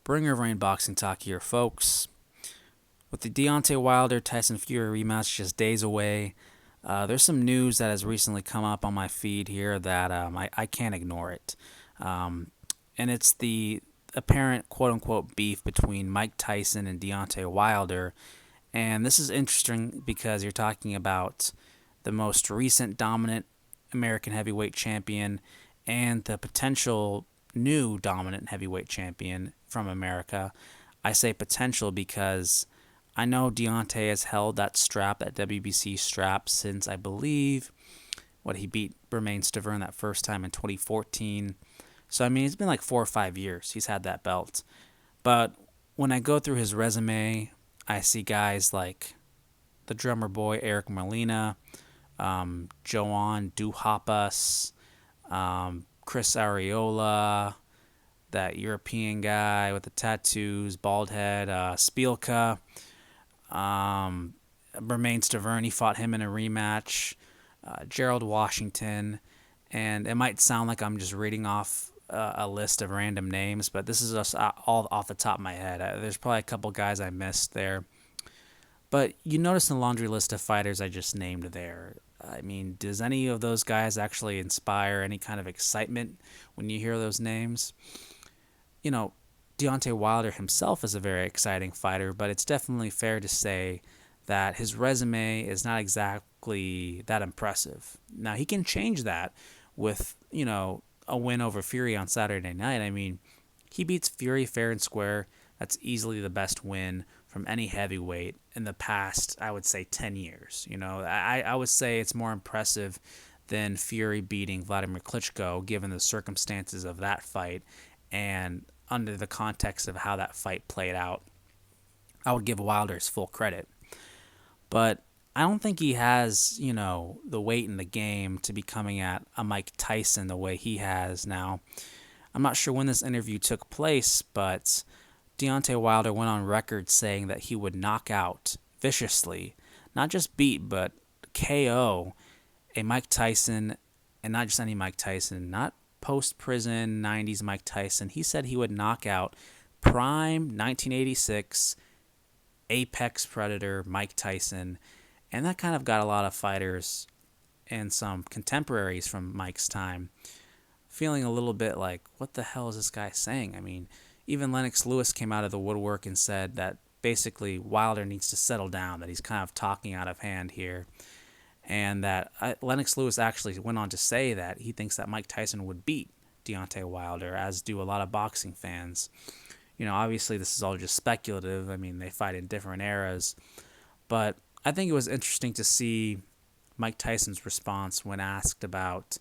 Bringer of Rain Boxing Talk here, folks. With the Deontay Wilder Tyson Fury rematch just days away, there's some news that has recently come up on my feed here that I can't ignore it. And it's the apparent quote unquote beef between Mike Tyson and Deontay Wilder. And this is interesting because you're talking about the most recent dominant American heavyweight champion and the potential new dominant heavyweight champion from America. I say potential because I know Deontay has held that strap, that WBC strap, since I believe he beat Bermane Stiverne that first time in 2014. So, I mean, it's been like 4 or 5 years he's had that belt. But when I go through his resume, I see guys like the drummer boy Eric Molina, Joan Duhaupas, Chris Areola, that European guy with the tattoos, bald head, Spielka, Bermane Stiverne, he fought him in a rematch, Gerald Washington, and it might sound like I'm just reading off a list of random names, but this is just all off the top of my head. There's probably a couple guys I missed there. But you notice the laundry list of fighters I just named there. I mean, does any of those guys actually inspire any kind of excitement when you hear those names? You know, Deontay Wilder himself is a very exciting fighter, but it's definitely fair to say that his resume is not exactly that impressive. Now, he can change that with, a win over Fury on Saturday night. I mean, he beats Fury fair and square. That's easily the best win from any heavyweight in the past, I would say, 10 years. I would say it's more impressive than Fury beating Vladimir Klitschko, given the circumstances of that fight and under the context of how that fight played out. I would give Wilder his full credit. But I don't think he has, the weight in the game to be coming at a Mike Tyson the way he has now. I'm not sure when this interview took place, but Deontay Wilder went on record saying that he would knock out viciously, not just beat, but KO a Mike Tyson, and not just any Mike Tyson, not post-prison 90s Mike Tyson. He said he would knock out prime 1986 apex predator Mike Tyson, and that kind of got a lot of fighters and some contemporaries from Mike's time feeling a little bit like, what the hell is this guy saying? I mean, even Lennox Lewis came out of the woodwork and said that basically Wilder needs to settle down, that he's kind of talking out of hand here. And that Lennox Lewis actually went on to say that he thinks that Mike Tyson would beat Deontay Wilder, as do a lot of boxing fans. Obviously this is all just speculative. I mean, they fight in different eras. But I think it was interesting to see Mike Tyson's response when asked about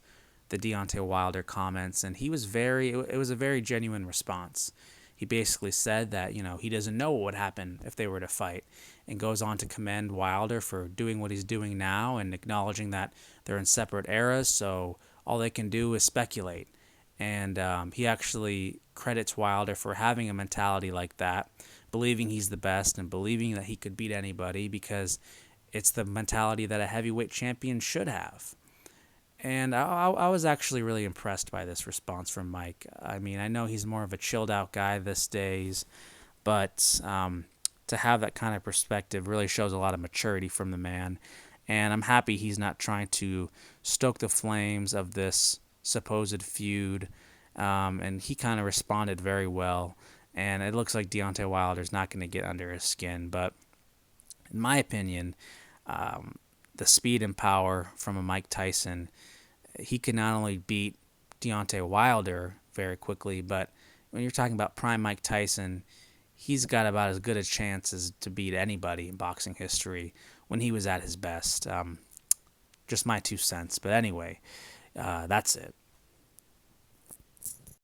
the Deontay Wilder comments. And it was a very genuine response. He basically said that, he doesn't know what would happen if they were to fight, and goes on to commend Wilder for doing what he's doing now and acknowledging that they're in separate eras, so all they can do is speculate. And he actually credits Wilder for having a mentality like that, believing he's the best and believing that he could beat anybody, because it's the mentality that a heavyweight champion should have. And I was actually really impressed by this response from Mike. I mean, I know he's more of a chilled out guy these days, but to have that kind of perspective really shows a lot of maturity from the man. And I'm happy he's not trying to stoke the flames of this supposed feud. And he kind of responded very well. And it looks like Deontay Wilder's not going to get under his skin. But in my opinion, the speed and power from a Mike Tyson, he can not only beat Deontay Wilder very quickly, but when you're talking about prime Mike Tyson, he's got about as good a chance as to beat anybody in boxing history when he was at his best. Just my 2 cents. But anyway, that's it.